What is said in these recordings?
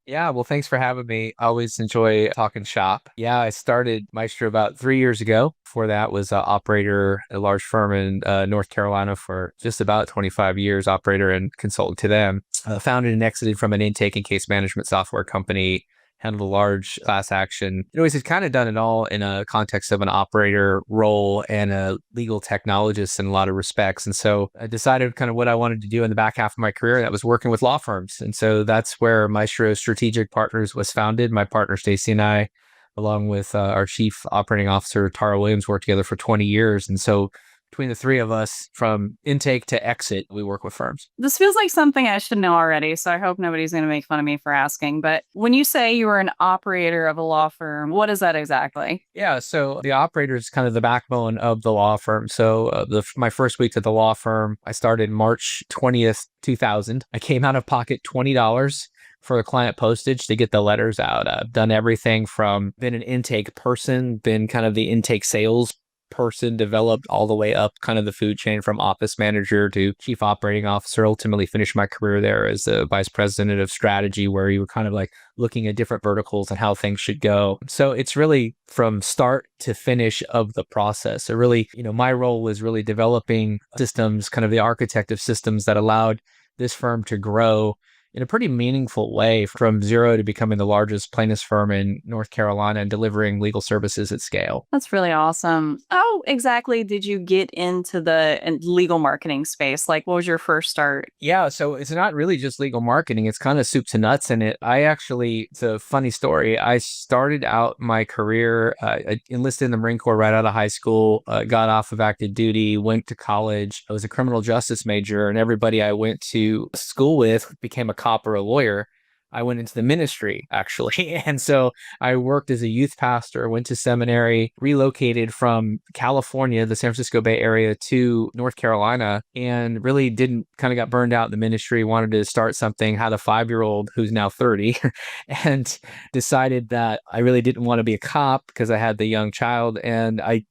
Yeah, well, thanks for having me. I always enjoy talking shop. Yeah, I started Maestro about 3 years ago. Before that was an operator at a large firm in North Carolina for just about 25 years, operator and consultant to them. Founded and exited from an intake and case management software company, handled a large class action. Anyways, it's kind of done it all in a context of an operator role and a legal technologist in a lot of respects. And so I decided kind of what I wanted to do in the back half of my career. That was working with law firms. And so that's where Maestro Strategic Partners was founded. My partner, Stacie, and I, along with our chief operating officer, Tara Williams, worked together for 20 years. And so between the three of us, from intake to exit, we work with firms. This feels like something I should know already, so I hope nobody's going to make fun of me for asking. But when you say you were an operator of a law firm, what is that exactly? Yeah, so the operator is kind of the backbone of the law firm. So my first week at the law firm, I started March 20th, 2000. I came out of pocket $20 for the client postage to get the letters out. I've done everything from been an intake person, been kind of the intake sales person, developed all the way up kind of the food chain from office manager to chief operating officer. Ultimately finished my career there as the vice president of strategy, where you were kind of like looking at different verticals and how things should go. So it's really from start to finish of the process. So really, my role was really developing systems, kind of the architect of systems that allowed this firm to grow in a pretty meaningful way from zero to becoming the largest plaintiffs firm in North Carolina and delivering legal services at scale. That's really awesome. How exactly did you get into the legal marketing space? Like, what was your first start? Yeah, so it's not really just legal marketing. It's kind of soup to nuts in it. It's a funny story. I started out my career, I enlisted in the Marine Corps right out of high school, got off of active duty, went to college. I was a criminal justice major, and everybody I went to school with became a cop or a lawyer. I went into the ministry actually. And so I worked as a youth pastor, went to seminary, relocated from California, the San Francisco Bay Area, to North Carolina, and really didn't kind of got burned out in the ministry, wanted to start something, had a 5-year-old who's now 30, and decided that I really didn't want to be a cop because I had the young child, and I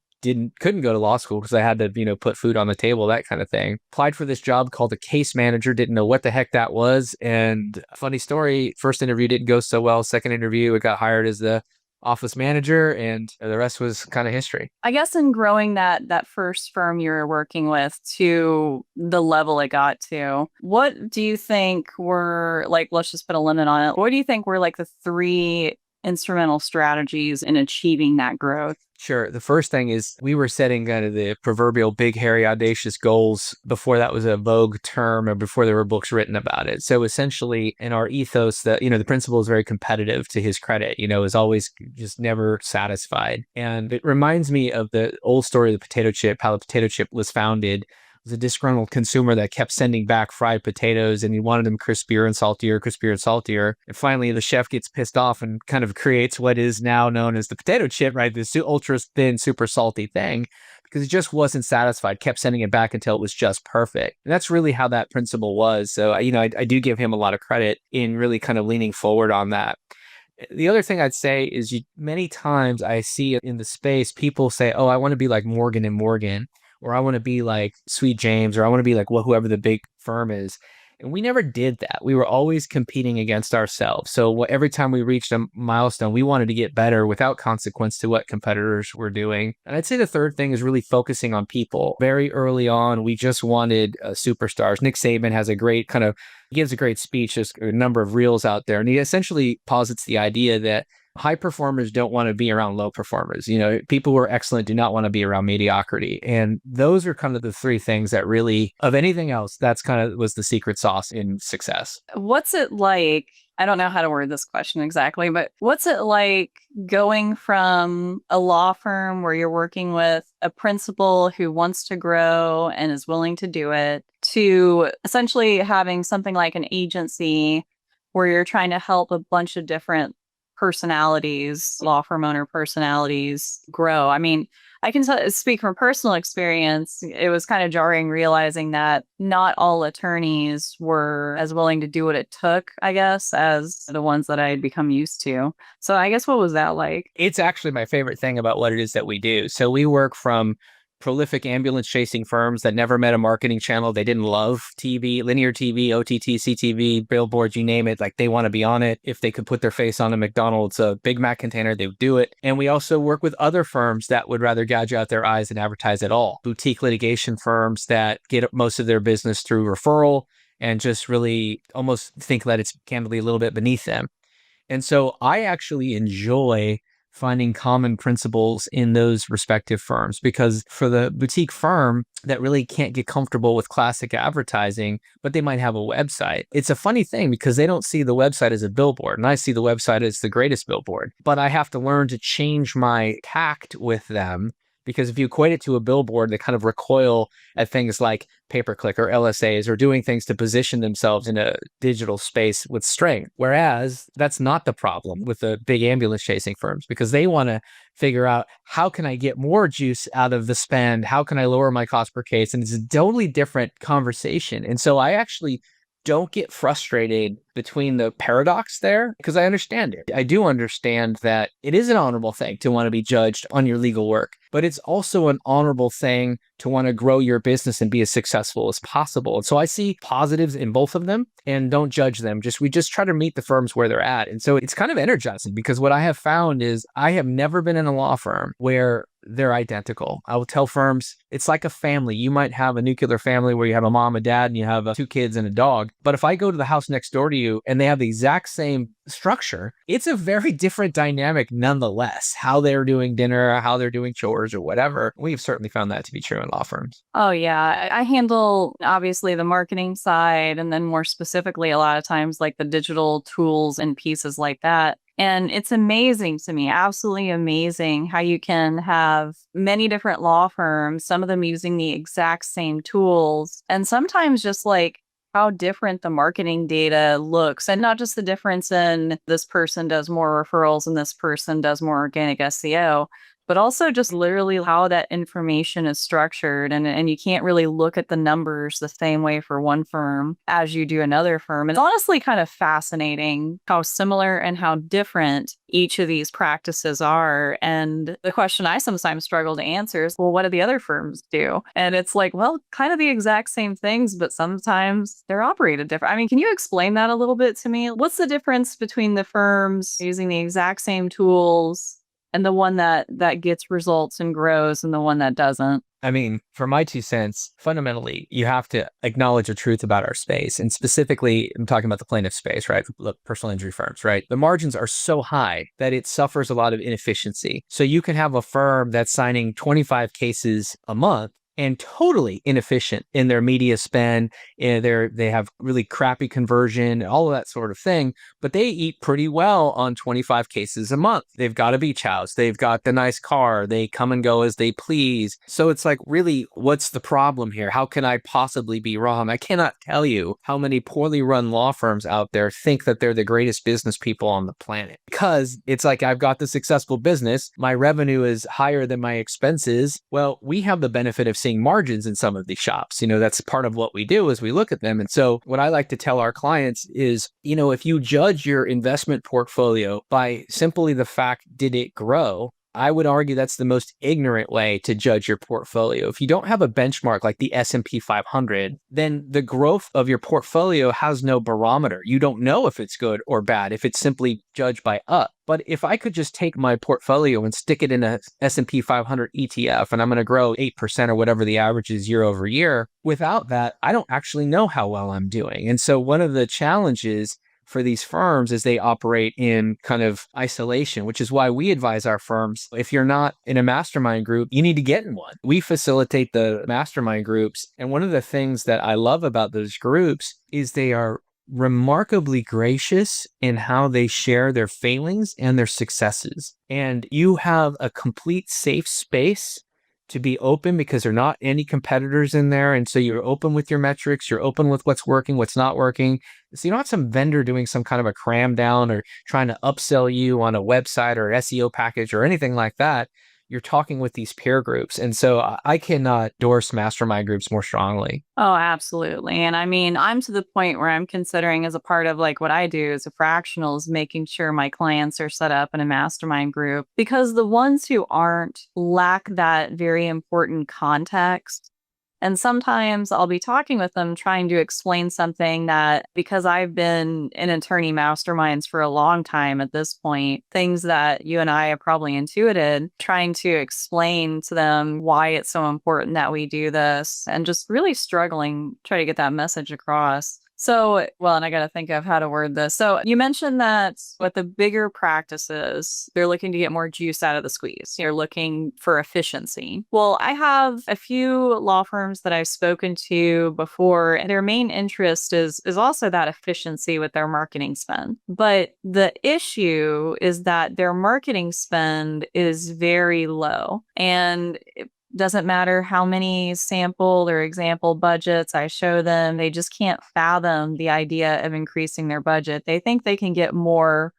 couldn't go to law school because I had to, put food on the table, that kind of thing. Applied for this job called a case manager, didn't know what the heck that was. And funny story, first interview didn't go so well. Second interview, I got hired as the office manager, and the rest was kind of history. I guess in growing that first firm you were working with to the level it got to, what do you think were like, let's just put a limit on it. What do you think were like the three instrumental strategies in achieving that growth? Sure. The first thing is we were setting kind of the proverbial big, hairy, audacious goals before that was a vogue term or before there were books written about it. So essentially, in our ethos, that the principal is very competitive, to his credit, is always just never satisfied. And it reminds me of the old story of the potato chip, how the potato chip was founded. Was a disgruntled consumer that kept sending back fried potatoes, and he wanted them crispier and saltier, crispier and saltier. And finally, the chef gets pissed off and kind of creates what is now known as the potato chip, right? This ultra thin, super salty thing, because he just wasn't satisfied, kept sending it back until it was just perfect. And that's really how that principle was. So, I do give him a lot of credit in really kind of leaning forward on that. The other thing I'd say is many times I see in the space, people say, oh, I want to be like Morgan and Morgan, or I want to be like Sweet James, or I want to be like whoever the big firm is. And we never did that. We were always competing against ourselves. So every time we reached a milestone, we wanted to get better without consequence to what competitors were doing. And I'd say the third thing is really focusing on people. Very early on, we just wanted superstars. Nick Saban has a great gives a great speech. There's a number of reels out there. And he essentially posits the idea that high performers don't want to be around low performers. People who are excellent do not want to be around mediocrity. And those are kind of the three things that really, of anything else, that's kind of was the secret sauce in success. What's it like? I don't know how to word this question exactly, but what's it like going from a law firm where you're working with a principal who wants to grow and is willing to do it to essentially having something like an agency where you're trying to help a bunch of different personalities, law firm owner personalities grow? I mean, I can speak from personal experience. It was kind of jarring realizing that not all attorneys were as willing to do what it took, I guess, as the ones that I had become used to. So I guess what was that like? It's actually my favorite thing about what it is that we do. So we work from prolific ambulance chasing firms that never met a marketing channel. They didn't love TV, linear TV, OTT, CTV, billboards, you name it. Like they want to be on it. If they could put their face on a McDonald's, a Big Mac container, they would do it. And we also work with other firms that would rather gouge out their eyes than advertise at all. Boutique litigation firms that get most of their business through referral and just really almost think that it's candidly a little bit beneath them. And so I actually enjoy finding common principles in those respective firms, because for the boutique firm that really can't get comfortable with classic advertising, but they might have a website, it's a funny thing because they don't see the website as a billboard, and I see the website as the greatest billboard. But I have to learn to change my tact with them, because if you equate it to a billboard, they kind of recoil at things like pay-per-click or LSAs or doing things to position themselves in a digital space with strength. Whereas that's not the problem with the big ambulance chasing firms, because they want to figure out, how can I get more juice out of the spend? How can I lower my cost per case? And it's a totally different conversation. And so I actually don't get frustrated between the paradox there, because I understand it. I do understand that it is an honorable thing to want to be judged on your legal work, but it's also an honorable thing to want to grow your business and be as successful as possible. And so I see positives in both of them and don't judge them. We just try to meet the firms where they're at. And so it's kind of energizing, because what I have found is I have never been in a law firm where they're identical. I will tell firms, it's like a family. You might have a nuclear family where you have a mom, a dad, and you have 2 kids and a dog. But if I go to the house next door to you and they have the exact same structure, it's a very different dynamic nonetheless. How they're doing dinner, how they're doing chores or whatever. We've certainly found that to be true in law firms. Oh, yeah. I handle obviously the marketing side, and then more specifically, a lot of times like the digital tools and pieces like that. And it's amazing to me, absolutely amazing, how you can have many different law firms, some of them using the exact same tools, and sometimes just like how different the marketing data looks, and not just the difference in this person does more referrals and this person does more organic SEO, but also just literally how that information is structured. And you can't really look at the numbers the same way for one firm as you do another firm. It's honestly kind of fascinating how similar and how different each of these practices are. And the question I sometimes struggle to answer is, well, what do the other firms do? And it's like, well, kind of the exact same things, but sometimes they're operated different. I mean, can you explain that a little bit to me? What's the difference between the firms using the exact same tools and the one that gets results and grows and the one that doesn't? I mean, for my 2 cents, fundamentally, you have to acknowledge the truth about our space. And specifically, I'm talking about the plaintiff space, right? Look, personal injury firms, right? The margins are so high that it suffers a lot of inefficiency. So you can have a firm that's signing 25 cases a month and totally inefficient in their media spend. They have really crappy conversion, all of that sort of thing, but they eat pretty well on 25 cases a month. They've got a beach house. They've got the nice car. They come and go as they please. So it's like, really, what's the problem here? How can I possibly be wrong? I cannot tell you how many poorly run law firms out there think that they're the greatest business people on the planet, because it's like, I've got the successful business. My revenue is higher than my expenses. Well, we have the benefit of seeing margins in some of these shops. That's part of what we do is we look at them. And so what I like to tell our clients is, if you judge your investment portfolio by simply the fact, did it grow? I would argue that's the most ignorant way to judge your portfolio. If you don't have a benchmark like the S&P 500, then the growth of your portfolio has no barometer. You don't know if it's good or bad, if it's simply judged by up. But if I could just take my portfolio and stick it in a S&P 500 ETF, and I'm going to grow 8% or whatever the average is year over year, without that, I don't actually know how well I'm doing. And so one of the challenges for these firms is they operate in kind of isolation, which is why we advise our firms, if you're not in a mastermind group, you need to get in one. We facilitate the mastermind groups. And one of the things that I love about those groups is they are remarkably gracious in how they share their failings and their successes. And you have a complete safe space to be open, because there are not any competitors in there. And so you're open with your metrics, you're open with what's working, what's not working. So you don't have some vendor doing some kind of a cram down or trying to upsell you on a website or SEO package or anything like that. you're talking with these peer groups. And so I cannot endorse mastermind groups more strongly. Oh, absolutely. And I mean, I'm to the point where I'm considering as a part of like what I do as a fractional is making sure my clients are set up in a mastermind group, because the ones who aren't lack that very important context. And sometimes I'll be talking with them trying to explain something that, because I've been in attorney masterminds for a long time at this point, things that you and I have probably intuited, trying to explain to them why it's so important that we do this and just really struggling, try to get that message across. So, well, and I got to think of how to word this. So you mentioned that with the bigger practices, they're looking to get more juice out of the squeeze. You're looking for efficiency. Well, I have a few law firms that I've spoken to before, and their main interest is also that efficiency with their marketing spend. But the issue is that their marketing spend is very low. And doesn't matter how many sample or example budgets I show them, they just can't fathom the idea of increasing their budget. They think they can get more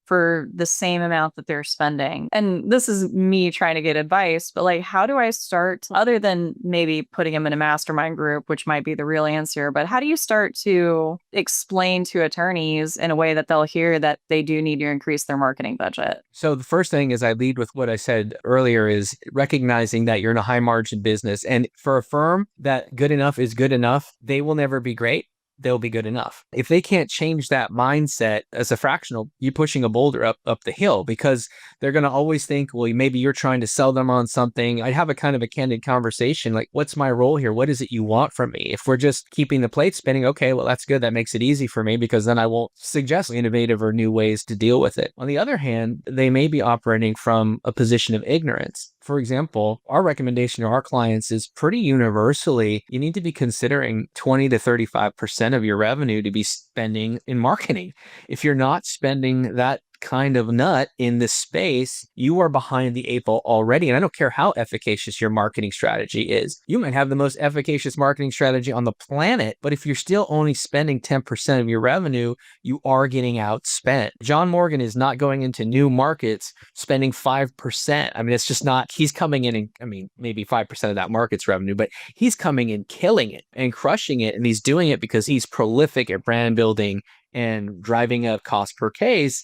for the same amount that they're spending. And this is me trying to get advice, but like, how do I start, other than maybe putting them in a mastermind group, which might be the real answer, but how do you start to explain to attorneys in a way that they'll hear that they do need to increase their marketing budget? So the first thing is I lead with what I said earlier is recognizing that you're in a high margin business. And for a firm that good enough is good enough, they will never be great. They'll be good enough. If they can't change that mindset as a fractional, you're pushing a boulder up the hill, because they're going to always think, well, maybe you're trying to sell them on something. I have a kind of a candid conversation, like, what's my role here? What is it you want from me? If we're just keeping the plate spinning, okay, well, that's good. That makes it easy for me, because then I won't suggest innovative or new ways to deal with it. On the other hand, they may be operating from a position of ignorance. For example, our recommendation to our clients is pretty universally, you need to be considering 20 to 35% of your revenue to be spending in marketing. If you're not spending that kind of nut in this space, you are behind the eight ball already. And I don't care how efficacious your marketing strategy is. You might have the most efficacious marketing strategy on the planet, but if you're still only spending 10% of your revenue, you are getting outspent. John Morgan is not going into new markets spending 5%. I mean, it's just not, he's coming in and, I mean, maybe 5% of that market's revenue, but he's coming in killing it and crushing it. And he's doing it because he's prolific at brand building and driving up cost per case.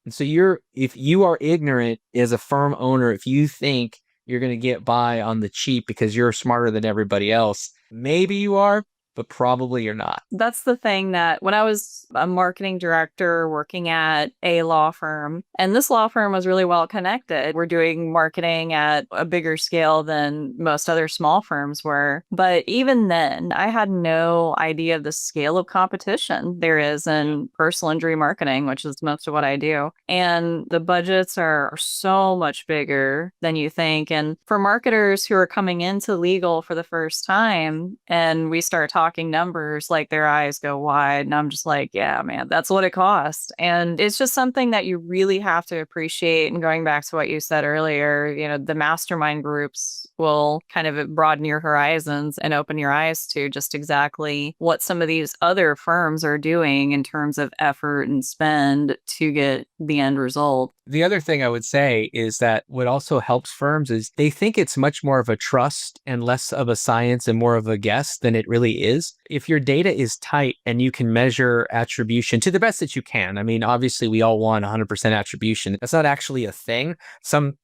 And so if you are ignorant as a firm owner, if you think you're going to get by on the cheap because you're smarter than everybody else, maybe you are, but probably you're not. That's the thing that when I was a marketing director working at a law firm, and this law firm was really well connected. We're doing marketing at a bigger scale than most other small firms were. But even then, I had no idea of the scale of competition there is in personal injury marketing, which is most of what I do. And the budgets are so much bigger than you think. And for marketers who are coming into legal for the first time, and we start talking numbers, like their eyes go wide. And I'm just like, yeah, man, that's what it costs. And it's just something that you really have to appreciate. And going back to what you said earlier, you know, the mastermind groups will kind of broaden your horizons and open your eyes to just exactly what some of these other firms are doing in terms of effort and spend to get the end result. The other thing I would say is that what also helps firms is they think it's much more of a trust and less of a science and more of a guess than it really is. If your data is tight and you can measure attribution to the best that you can, I mean, obviously we all want 100% attribution. That's not actually a thing.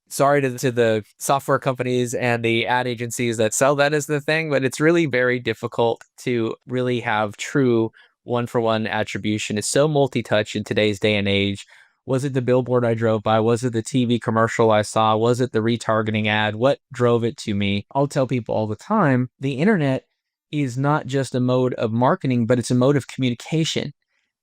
Sorry to the software companies and the ad agencies that sell that as the thing, but it's really very difficult to really have true one-for-one attribution. It's so multi-touch in today's day and age. Was it the billboard I drove by? Was it the TV commercial I saw? Was it the retargeting ad? What drove it to me? I'll tell people all the time, the internet is not just a mode of marketing, but it's a mode of communication.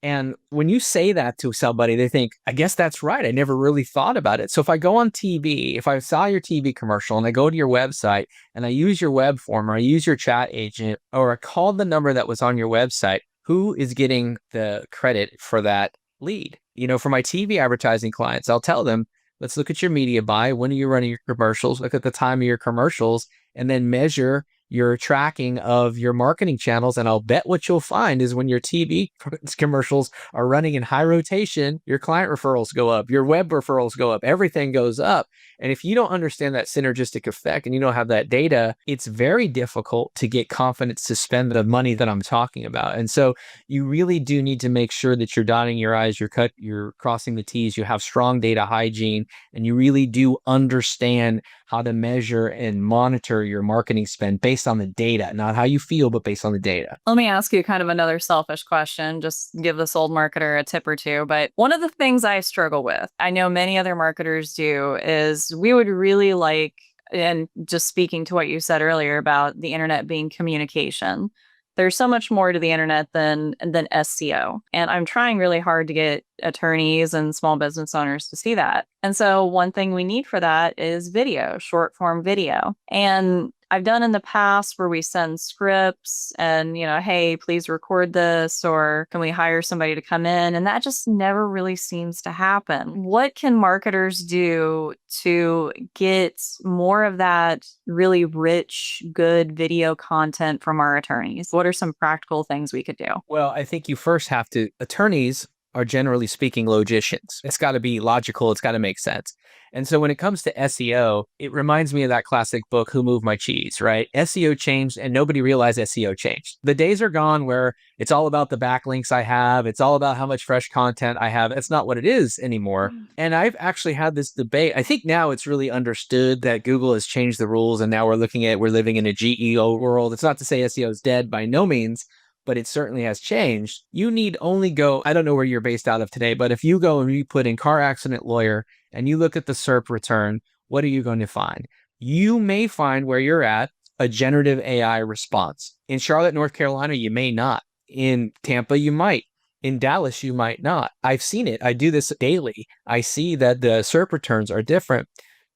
And when you say that to somebody, they think, I guess that's right. I never really thought about it. So if I go on TV, if I saw your TV commercial and I go to your website and I use your web form or I use your chat agent or I call the number that was on your website, who is getting the credit for that lead? You know, for my TV advertising clients, I'll tell them, let's look at your media buy. When are you running your commercials? Look at the time of your commercials and then measure your tracking of your marketing channels. And I'll bet what you'll find is when your TV commercials are running in high rotation, your client referrals go up, your web referrals go up, everything goes up. And if you don't understand that synergistic effect and you don't have that data, it's very difficult to get confidence to spend the money that I'm talking about. And so you really do need to make sure that you're dotting your I's, you're crossing the T's, you have strong data hygiene, and you really do understand how to measure and monitor your marketing spend based on the data, not how you feel, but based on the data. Let me ask you kind of another selfish question, just give this old marketer a tip or two. But one of the things I struggle with, I know many other marketers do, is we would really like, and just speaking to what you said earlier about the internet being communication, there's so much more to the internet than SEO. And I'm trying really hard to get attorneys and small business owners to see that. And so one thing we need for that is video, short form video. And I've done in the past where we send scripts and, hey, please record this, or can we hire somebody to come in? And that just never really seems to happen. What can marketers do to get more of that really rich, good video content from our attorneys? What are some practical things we could do? Well, I think you first have to, attorneys are generally speaking logicians. It's got to be logical. It's got to make sense. And so when it comes to SEO, it reminds me of that classic book, Who Moved My Cheese, right? SEO changed and nobody realized SEO changed. The days are gone where it's all about the backlinks I have. It's all about how much fresh content I have. It's not what it is anymore. And I've actually had this debate. I think now it's really understood that Google has changed the rules and now we're living in a GEO world. It's not to say SEO is dead by no means, but it certainly has changed. You need only go, I don't know where you're based out of today, but if you go and you put in car accident lawyer and you look at the SERP return, what are you going to find? You may find where you're at a generative AI response. In Charlotte, North Carolina, you may not. In Tampa, you might. In Dallas, you might not. I've seen it. I do this daily. I see that the SERP returns are different.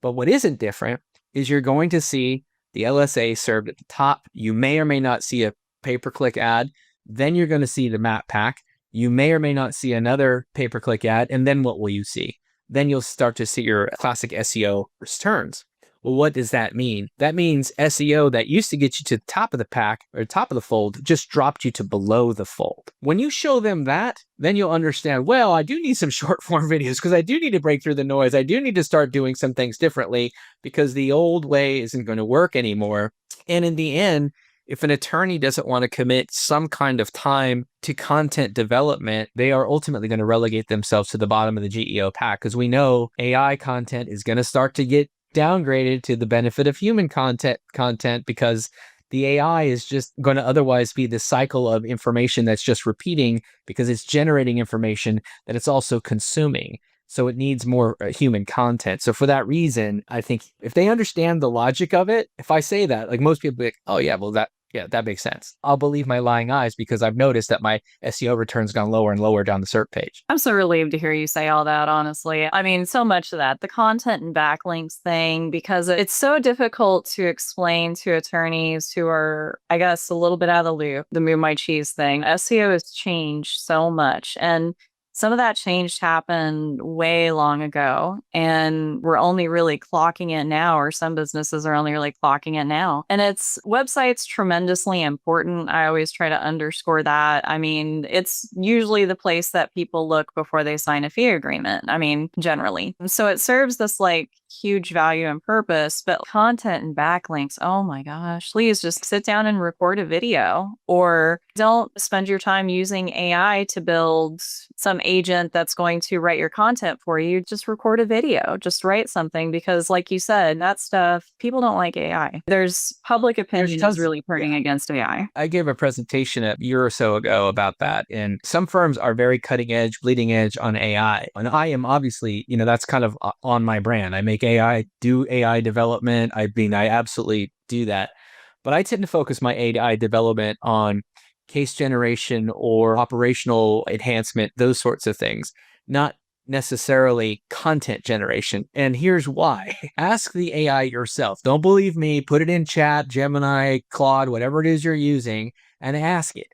But what isn't different is you're going to see the LSA served at the top. You may or may not see a pay-per-click ad. Then you're going to see the map pack. You may or may not see another pay-per-click ad. And then what will you see? Then you'll start to see your classic SEO returns. Well, what does that mean? That means SEO that used to get you to the top of the pack or top of the fold just dropped you to below the fold. When you show them that, then you'll understand, well, I do need some short form videos because I do need to break through the noise. I do need to start doing some things differently because the old way isn't going to work anymore. And in the end, if an attorney doesn't want to commit some kind of time to content development, they are ultimately going to relegate themselves to the bottom of the GEO pack because we know AI content is going to start to get downgraded to the benefit of human content because the AI is just going to otherwise be the cycle of information that's just repeating because it's generating information that it's also consuming. So it needs more human content. So for that reason, I think if they understand the logic of it, if I say that, like most people be like, oh yeah, well that makes sense. I'll believe my lying eyes because I've noticed that my SEO return's gone lower and lower down the SERP page. I'm so relieved to hear you say all that, honestly. I mean, so much of that, the content and backlinks thing, because it's so difficult to explain to attorneys who are, I guess, a little bit out of the loop, the move my cheese thing. SEO has changed so much. And some of that change happened way long ago, and we're only really clocking it now, or some businesses are only really clocking it now. And it's websites tremendously important. I always try to underscore that. I mean, it's usually the place that people look before they sign a fee agreement. I mean, generally. So it serves this like huge value and purpose, but content and backlinks, oh my gosh, please just sit down and record a video, or don't spend your time using AI to build some agent that's going to write your content for you. Just record a video, just write something, because like you said, that stuff, people don't like AI. There's public opinion is really turning against AI. I gave a presentation a year or so ago about that. And some firms are very cutting edge, bleeding edge on AI. And I am obviously, that's kind of on my brand. I make AI, do AI development. I absolutely do that. But I tend to focus my AI development on case generation or operational enhancement, those sorts of things, not necessarily content generation. And here's why. Ask the AI yourself. Don't believe me. Put it in chat, Gemini, Claude, whatever it is you're using, and ask it.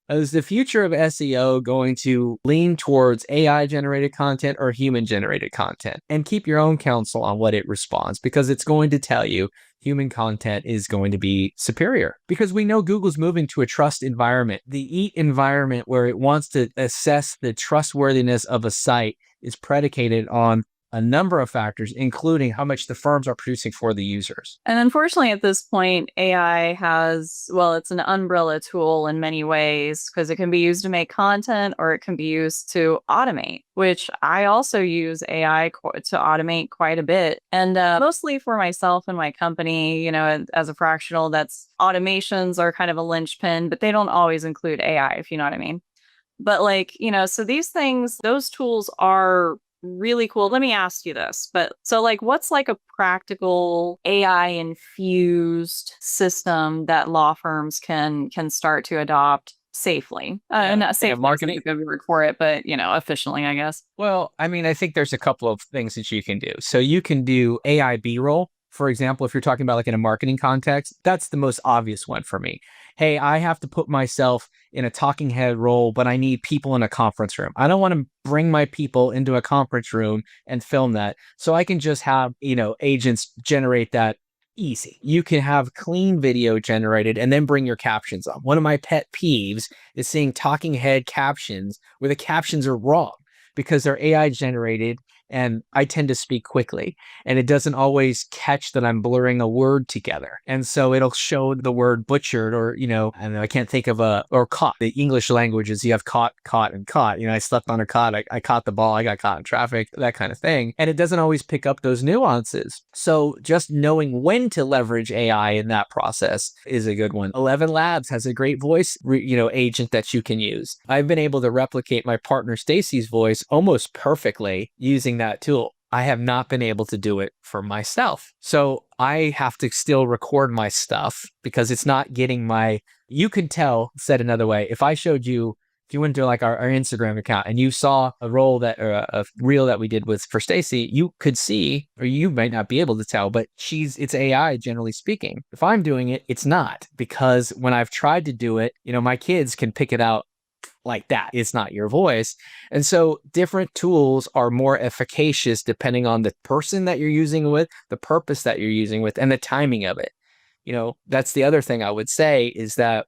Is the future of SEO going to lean towards AI-generated content or human-generated content? And keep your own counsel on what it responds, because it's going to tell you human content is going to be superior. Because we know Google's moving to a trust environment. The EAT environment, where it wants to assess the trustworthiness of a site, is predicated on a number of factors, including how much the firms are producing for the users. And unfortunately, at this point, AI has, well, it's an umbrella tool in many ways because it can be used to make content or it can be used to automate, which I also use AI to automate quite a bit. And mostly for myself and my company, you know, as a fractional, that's automations are kind of a linchpin, but they don't always include AI, if you know what I mean. But like, you know, so these things, those tools are really cool. Let me ask you this. But so like what's like a practical AI infused system that law firms can start to adopt safely? Not safely, Marketing. is a good word for it, but you know, efficiently, I guess. Well, I mean, I think there's a couple of things that you can do. So you can do AI B-roll. For example, if you're talking about like in a marketing context, that's the most obvious one for me. Hey, I have to put myself in a talking head role, but I need people in a conference room. I don't want to bring my people into a conference room and film that. So I can just have, agents generate that easy. You can have clean video generated and then bring your captions on. One of my pet peeves is seeing talking head captions where the captions are wrong because they're AI generated and I tend to speak quickly and it doesn't always catch that I'm blurring a word together. And so it'll show the word butchered or, I don't know, I can't think of or caught. The English language is you have caught, and caught. I slept on a cot, I caught the ball, I got caught in traffic, that kind of thing. And it doesn't always pick up those nuances. So just knowing when to leverage AI in that process is a good one. 11 Labs has a great voice, agent that you can use. I've been able to replicate my partner Stacie's voice almost perfectly using that tool. I have not been able to do it for myself. So I have to still record my stuff because it's not getting you can tell, said another way, if you went to like our Instagram account and you saw a reel that we did for Stacie, you could see, or you might not be able to tell, but it's AI generally speaking. If I'm doing it, it's not, because when I've tried to do it, my kids can pick it out like that. It's not your voice. And so different tools are more efficacious depending on the person that you're using with, the purpose that you're using with, and the timing of it. That's the other thing I would say is that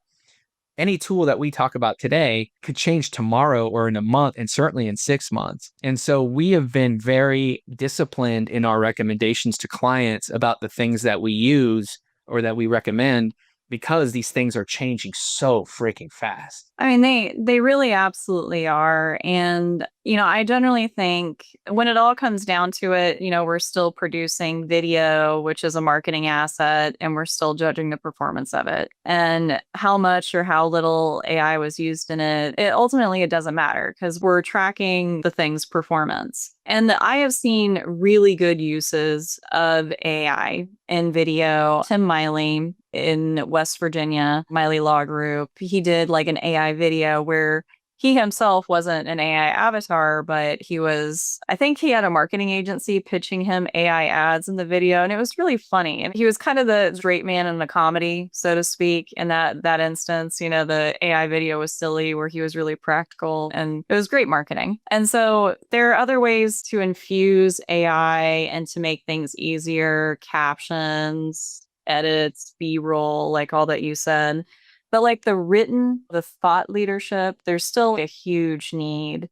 any tool that we talk about today could change tomorrow or in a month and certainly in 6 months. And so we have been very disciplined in our recommendations to clients about the things that we use or that we recommend because these things are changing so freaking fast. I mean, they really absolutely are. And, I generally think when it all comes down to it, we're still producing video, which is a marketing asset, and we're still judging the performance of it. And how much or how little AI was used in it, ultimately it doesn't matter because we're tracking the thing's performance. And I have seen really good uses of AI in video. Tim Miley in West Virginia, Miley Law Group, he did like an AI video where he himself wasn't an AI avatar, but I think he had a marketing agency pitching him AI ads in the video. And it was really funny. And he was kind of the straight man in the comedy, so to speak. In that instance, the AI video was silly where he was really practical and it was great marketing. And so there are other ways to infuse AI and to make things easier, captions, edits, B-roll, like all that you said. But like the thought leadership, there's still a huge need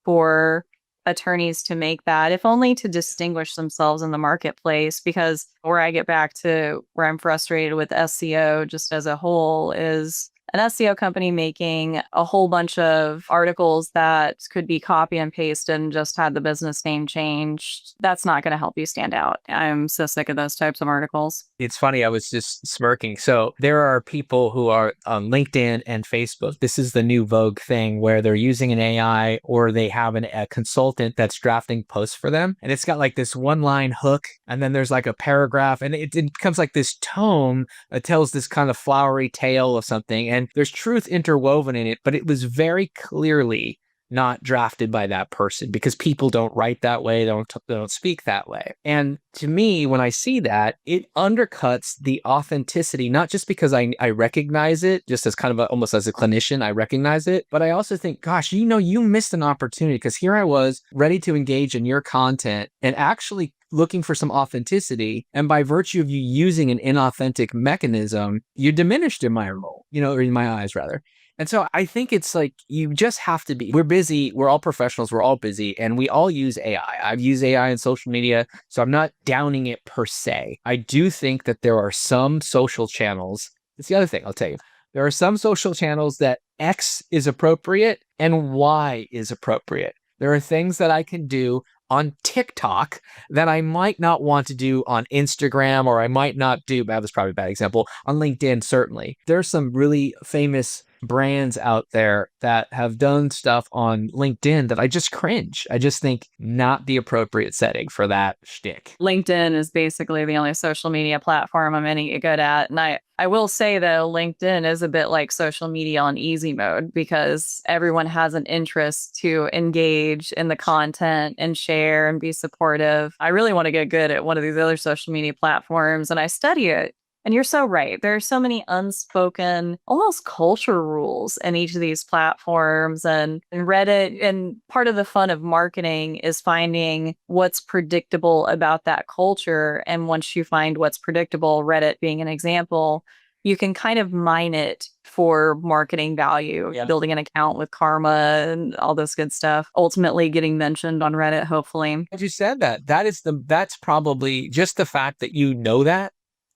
for attorneys to make that, if only to distinguish themselves in the marketplace. Because where I get back to where I'm frustrated with SEO just as a whole is an SEO company making a whole bunch of articles that could be copy and pasted and just had the business name changed. That's not going to help you stand out. I'm so sick of those types of articles. It's funny, I was just smirking. So there are people who are on LinkedIn and Facebook. This is the new vogue thing where they're using an AI or they have a consultant that's drafting posts for them. And it's got like this one line hook and then there's like a paragraph and it becomes like this tone that tells this kind of flowery tale of something. And there's truth interwoven in it, but it was very clearly not drafted by that person because people don't write that way, they don't speak that way. And to me, when I see that, it undercuts the authenticity, not just because I recognize it, just as kind of almost as a clinician, I recognize it, but I also think, gosh, you missed an opportunity because here I was ready to engage in your content and actually looking for some authenticity. And by virtue of you using an inauthentic mechanism, you diminished in my role, or in my eyes rather. And so I think it's like, you just have to be, we're busy. We're all professionals. We're all busy, and we all use AI. I've used AI in social media, so I'm not downing it per se. I do think that there are some social channels. It's the other thing I'll tell you. There are some social channels that X is appropriate and Y is appropriate. There are things that I can do on TikTok that I might not want to do on Instagram, or I might not do, that was probably a bad example, on LinkedIn, certainly. There's some really famous brands out there that have done stuff on LinkedIn that I just cringe. I just think not the appropriate setting for that shtick. LinkedIn is basically the only social media platform I'm any good at. And I will say, though, LinkedIn is a bit like social media on easy mode, because everyone has an interest to engage in the content and share and be supportive. I really want to get good at one of these other social media platforms, and I study it. And you're so right. There are so many unspoken, almost culture rules in each of these platforms, and Reddit. And part of the fun of marketing is finding what's predictable about that culture. And once you find what's predictable, Reddit being an example, you can kind of mine it for marketing value, building an account with karma and all this good stuff, ultimately getting mentioned on Reddit, hopefully. As you said that, that's probably just the fact that you know that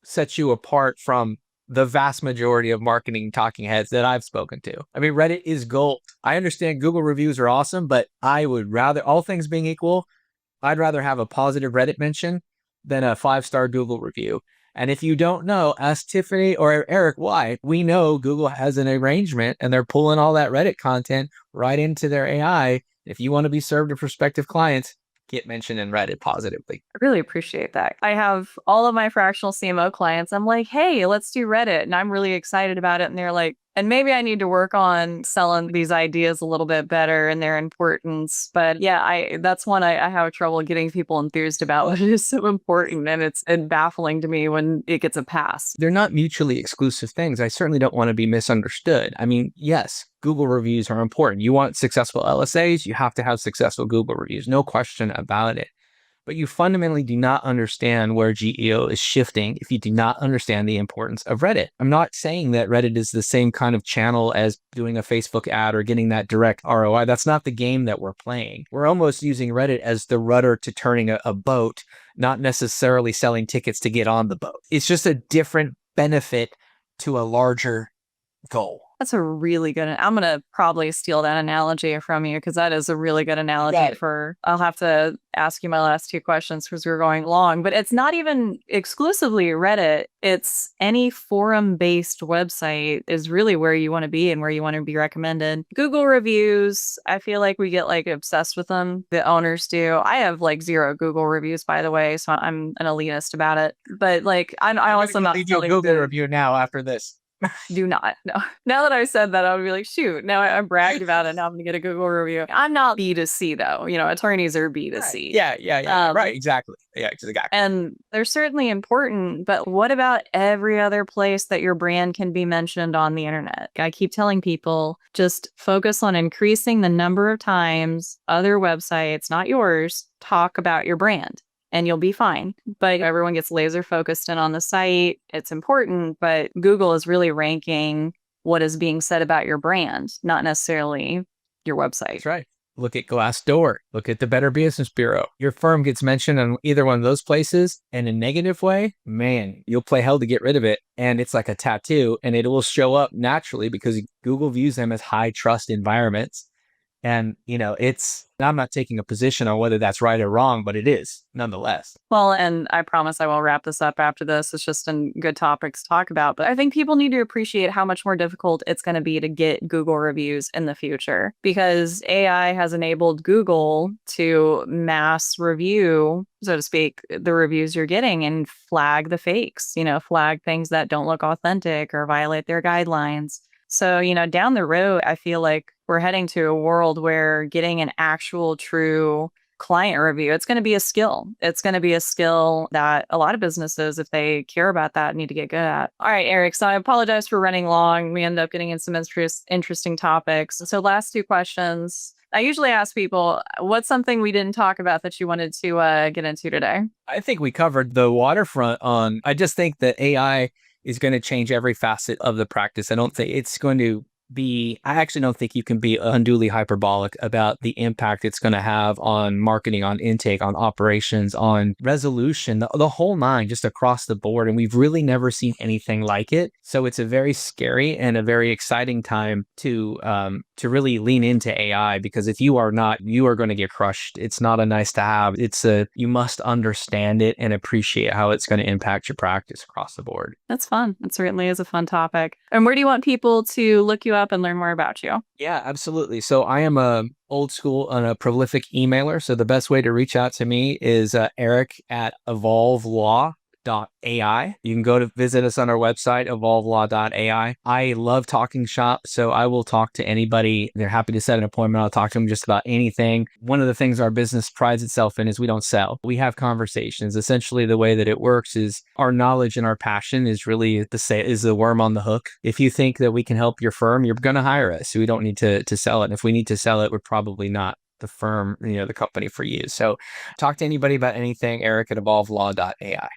sets you apart from the vast majority of marketing talking heads that I've spoken to. I mean, Reddit is gold. I understand Google reviews are awesome, but I would rather, all things being equal, I'd rather have a positive Reddit mention than a 5-star Google review. And if you don't know, ask Tiffany or Eric why. We know Google has an arrangement and they're pulling all that Reddit content right into their AI. If you want to be served to prospective clients, get mentioned in Reddit positively. I really appreciate that. I have all of my fractional CMO clients. I'm like, hey, let's do Reddit. And I'm really excited about it. And they're like, and maybe I need to work on selling these ideas a little bit better and their importance. But yeah, that's one I have trouble getting people enthused about. It is so important. And it's baffling to me when it gets a pass. They're not mutually exclusive things. I certainly don't want to be misunderstood. I mean, yes, Google reviews are important. You want successful LSAs, you have to have successful Google reviews. No question about it. But you fundamentally do not understand where GEO is shifting if you do not understand the importance of Reddit. I'm not saying that Reddit is the same kind of channel as doing a Facebook ad or getting that direct ROI. That's not the game that we're playing. We're almost using Reddit as the rudder to turning a boat, not necessarily selling tickets to get on the boat. It's just a different benefit to a larger goal. That's a really good, I'm going to probably steal that analogy from you, because that is a really good analogy for, I'll have to ask you my last two questions because we're going long, but it's not even exclusively Reddit. It's any forum-based website is really where you want to be and where you want to be recommended. Google reviews, I feel like we get like obsessed with them. The owners do. I have like 0 Google reviews, by the way, so I'm an elitist about it. But like, I'm also not leave you a Google review now after this. Do not. No. Now that I've said that, I'll be like, shoot, now I bragged about it. Now I'm going to get a Google review. I'm not B2C, though. You know, attorneys are B2C. Right. Yeah. Right. Exactly. Yeah, exactly. And they're certainly important. But what about every other place that your brand can be mentioned on the internet? I keep telling people, just focus on increasing the number of times other websites, not yours, talk about your brand, and you'll be fine. But everyone gets laser focused in on the site. It's important, but Google is really ranking what is being said about your brand, not necessarily your website. That's right. Look at Glassdoor. Look at the Better Business Bureau. Your firm gets mentioned on either one of those places in a negative way, man, you'll play hell to get rid of it. And it's like a tattoo, and it will show up naturally because Google views them as high trust environments. And, you know, I'm not taking a position on whether that's right or wrong, but it is nonetheless. Well, and I promise I will wrap this up after this. It's just a good topic to talk about. But I think people need to appreciate how much more difficult it's going to be to get Google reviews in the future, because AI has enabled Google to mass review, so to speak, the reviews you're getting and flag the fakes, flag things that don't look authentic or violate their guidelines. So, down the road, I feel like we're heading to a world where getting an actual true client review, it's going to be a skill. It's going to be a skill that a lot of businesses, if they care about that, need to get good at. All right, Eric, so I apologize for running long. We end up getting in some interesting topics. So last 2 questions. I usually ask people, what's something we didn't talk about that you wanted to get into today? I think we covered the waterfront I just think that AI is going to change every facet of the practice. I don't think it's going to I actually don't think you can be unduly hyperbolic about the impact it's going to have on marketing, on intake, on operations, on resolution, the whole nine, just across the board. And we've really never seen anything like it. So it's a very scary and a very exciting time to really lean into AI, because if you are not, you are going to get crushed. It's not a nice to have. You must understand it and appreciate how it's going to impact your practice across the board. That's fun. It certainly is a fun topic. And where do you want people to look you up and learn more about you? Yeah, absolutely. So I am a old school and a prolific emailer. So the best way to reach out to me is Eric at evolvelaw.ai. You can go to visit us on our website, evolvelaw.ai. I love talking shop, so I will talk to anybody. They're happy to set an appointment. I'll talk to them just about anything. One of the things our business prides itself in is we don't sell. We have conversations. Essentially, the way that it works is our knowledge and our passion is really the worm on the hook. If you think that we can help your firm, you're going to hire us. So we don't need to sell it. And if we need to sell it, we're probably not the firm, the company for you. So talk to anybody about anything, Eric at evolvelaw.ai.